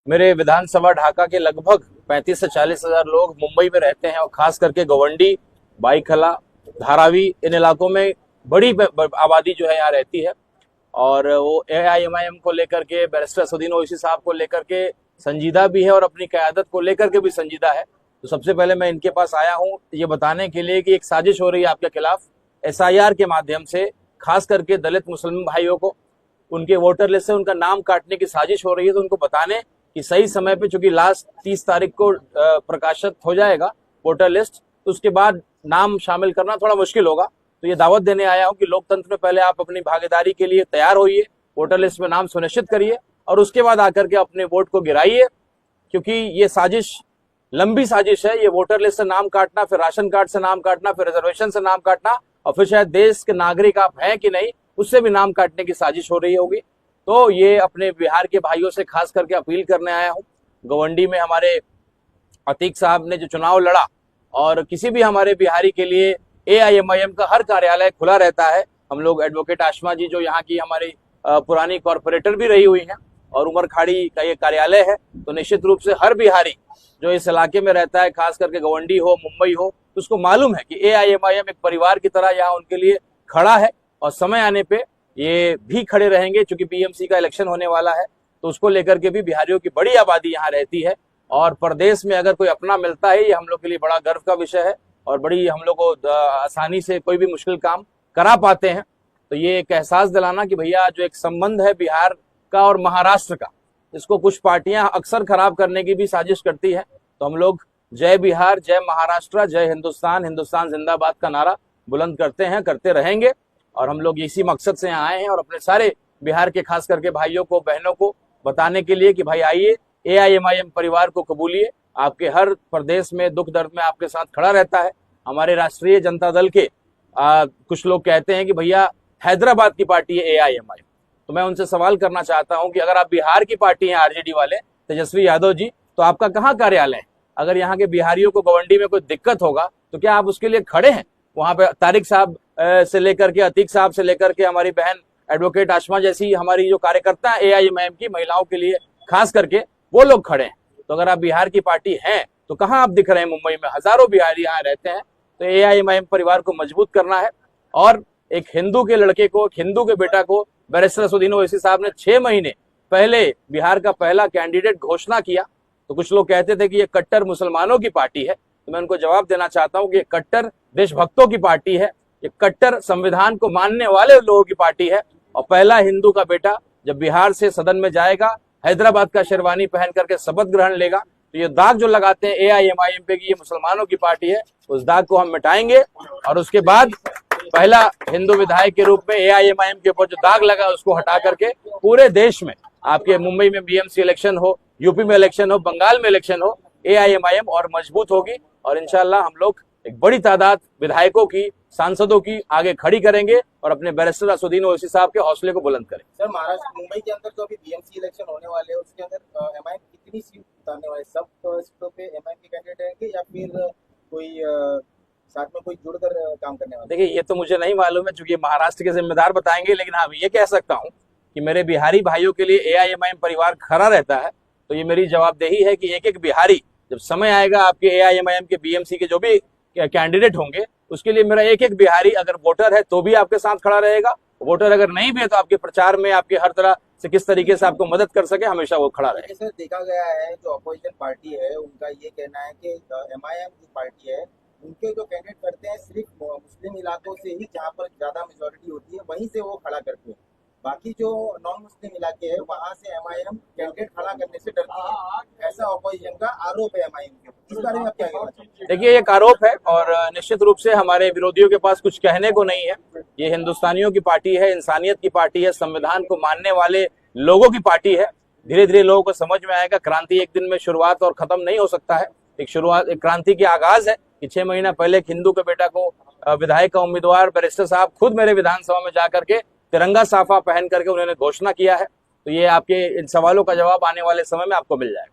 मेरे विधानसभा ढाका के लगभग 35 से 40 हजार लोग मुंबई में रहते हैं और खास करके गवंडी, बाईखला, धारावी इन इलाकों में बड़ी आबादी जो है यहाँ रहती है। और वो एआईएमआईएम को लेकर के, बैरिस्टर असदुद्दीन ओवैसी साहब को लेकर के संजीदा भी है और अपनी क़यादत को लेकर के भी संजीदा है। तो सबसे पहले मैं इनके पास आया हूँ ये बताने के लिए कि एक साजिश हो रही है आपके खिलाफ एसआईआर के माध्यम से, खास करके दलित मुस्लिम भाइयों को उनके वोटर लिस्ट से उनका नाम काटने की साजिश हो रही है। तो उनको बताने कि सही समय पे, चूंकि लास्ट 30 तारीख को प्रकाशित हो जाएगा वोटर लिस्ट, तो उसके बाद नाम शामिल करना थोड़ा मुश्किल होगा। तो ये दावत देने आया हूं कि लोकतंत्र में पहले आप अपनी भागीदारी के लिए तैयार होइए, वोटर लिस्ट में नाम सुनिश्चित करिए और उसके बाद आकर के अपने वोट को गिराइए, क्योंकि ये साजिश लंबी साजिश है। ये वोटर लिस्ट से नाम काटना, फिर राशन कार्ड से नाम काटना, फिर रिजर्वेशन से नाम काटना और फिर शायद देश के नागरिक आप हैं कि नहीं उससे भी नाम काटने की साजिश हो रही होगी। तो ये अपने बिहार के भाइयों से खास करके अपील करने आया हूं। गवंडी में हमारे अतीक साहब ने जो चुनाव लड़ा, और किसी भी हमारे बिहारी के लिए एआईएमआईएम का हर कार्यालय खुला रहता है। हम लोग एडवोकेट आशमा जी जो यहाँ की हमारी पुरानी कॉरपोरेटर भी रही हुई हैं और उमर खाड़ी का ये कार्यालय है, तो निश्चित रूप से हर बिहारी जो इस इलाके में रहता है, खास करके गवंडी हो, मुंबई हो, तो उसको मालूम है कि एआईएमआईएम एक परिवार की तरह यहाँ उनके लिए खड़ा है और समय आने पे ये भी खड़े रहेंगे। चूंकि बीएमसी का इलेक्शन होने वाला है तो उसको लेकर के भी बिहारियों की बड़ी आबादी यहाँ रहती है और प्रदेश में अगर कोई अपना मिलता है ये हम लोग के लिए बड़ा गर्व का विषय है और बड़ी हम लोग को आसानी से कोई भी मुश्किल काम करा पाते हैं। तो ये एक एहसास दिलाना कि भैया जो एक संबंध है बिहार का और महाराष्ट्र का, इसको कुछ पार्टियां अक्सर खराब करने की भी साजिश करती है। तो हम लोग जय बिहार, जय महाराष्ट्र, जय हिंदुस्तान, हिंदुस्तान जिंदाबाद का नारा बुलंद करते हैं, करते रहेंगे। और हम लोग इसी मकसद से यहाँ आए हैं और अपने सारे बिहार के खास करके भाइयों को, बहनों को बताने के लिए कि भाई आइए, एआईएमआईएम परिवार को कबूलिए। आपके हर प्रदेश में दुख दर्द में आपके साथ खड़ा रहता है। हमारे राष्ट्रीय जनता दल के कुछ लोग कहते हैं कि भैया हैदराबाद की पार्टी है एआईएमआईएम। तो मैं उनसे सवाल करना चाहता हूं कि अगर आप बिहार की पार्टी हैं, आरजेडी वाले तेजस्वी यादव जी, तो आपका कहाँ कार्यालय है? अगर यहाँ के बिहारियों को गवंडी में कोई दिक्कत होगा तो क्या आप उसके लिए खड़े हैं? वहां पे तारिक साहब से लेकर के, अतीक साहब से लेकर के हमारी बहन एडवोकेट आशमा जैसी हमारी जो कार्यकर्ता है एआईएमआईएम की, महिलाओं के लिए खास करके, वो लोग खड़े हैं। तो अगर आप बिहार की पार्टी हैं तो कहाँ आप दिख रहे हैं? मुंबई में हजारों बिहारी यहाँ रहते हैं। तो एआईएमआईएम परिवार को मजबूत करना है। और एक हिंदू के लड़के को, एक हिंदू के बेटा को बैरिस्टर असदुद्दीन ओवैसी साहब ने 6 महीने पहले बिहार का पहला कैंडिडेट घोषणा किया। तो कुछ लोग कहते थे कि ये कट्टर मुसलमानों की पार्टी है। तो मैं उनको जवाब देना चाहता हूँ कि ये कट्टर देशभक्तों की पार्टी है, ये कट्टर संविधान को मानने वाले लोगों की पार्टी है। और पहला हिंदू का बेटा जब बिहार से सदन में जाएगा, हैदराबाद का शेरवानी पहन करके शपथ ग्रहण लेगा, तो ये दाग जो लगाते हैं एआईएमआईएम पे कि ये मुसलमानों की पार्टी है, उस दाग को हम मिटाएंगे। और उसके बाद पहला हिंदू विधायक के रूप में एआईएमआईएम के ऊपर जो दाग लगा उसको हटा करके पूरे देश में, आपके मुंबई में बीएमसी इलेक्शन हो, यूपी में इलेक्शन हो, बंगाल में इलेक्शन हो, एआईएमआईएम और मजबूत होगी। और इंशाल्लाह हम लोग एक बड़ी तादाद विधायकों की, सांसदों की आगे खड़ी करेंगे और अपने बैरिस्टर असदुद्दीन ओवैसी साहब के हौसले को बुलंद करें। सर, महाराष्ट्र मुंबई के अंदर जो अभी बीएमसी इलेक्शन होने वाले हैं उसके अंदर एमआईएम कितनी सीट उतारने वाले? सब सीटों पे एमआईएम के कैंडिडेट रहेंगे या फिर कोई साथ में कोई जुड़कर काम करने वाला? देखिए, ये तो मुझे नहीं मालूम है, चूंकि महाराष्ट्र के जिम्मेदार बताएंगे। लेकिन हाँ, ये कह सकता हूँ कि मेरे बिहारी भाइयों के लिए एआईएमआईएम परिवार खड़ा रहता है। तो ये मेरी जवाबदेही है कि एक एक बिहारी, जब समय आएगा आपके एआईएमआईएम के, बीएमसी के जो भी कैंडिडेट होंगे, उसके लिए मेरा एक एक बिहारी अगर वोटर है तो भी आपके साथ खड़ा रहेगा, वोटर अगर नहीं भी है तो आपके प्रचार में, आपके हर तरह से किस तरीके से आपको मदद कर सके, हमेशा वो खड़ा रहेगा। सर, देखा गया है जो अपोजिशन पार्टी है उनका ये कहना है कि एमआईएम जो पार्टी है उनके जो कैंडिडेट करते हैं सिर्फ मुस्लिम इलाकों से ही, जहाँ पर ज्यादा मेजोरिटी होती है वहीं से वो खड़ा करते हैं। बाकी जो नॉन मुस्लिम इलाके हैं वहां से एमआईएम कैंडिडेट खड़ा करने से डरती है, ऐसा ऑपोजिशन का आरोप है एमआईएम के। इस बारे में आप क्या कहना चाहते हैं? देखिए, एक आरोप है और निश्चित रूप से हमारे विरोधियों के पास कुछ कहने को नहीं है। ये हिंदुस्तानियों की पार्टी है, इंसानियत की पार्टी है, संविधान को मानने वाले लोगों की पार्टी है। धीरे धीरे लोगों को समझ में आएगा, क्रांति एक दिन में शुरुआत और खत्म नहीं हो सकता है। एक शुरुआत, एक क्रांति की आगाज है कि 6 महीना पहले एक हिंदू के बेटा को विधायक का उम्मीदवार बैरिस्टर साहब खुद मेरे विधानसभा में जाकर के तिरंगा साफा पहन करके उन्होंने घोषणा किया है। तो ये आपके इन सवालों का जवाब आने वाले समय में आपको मिल जाएगा।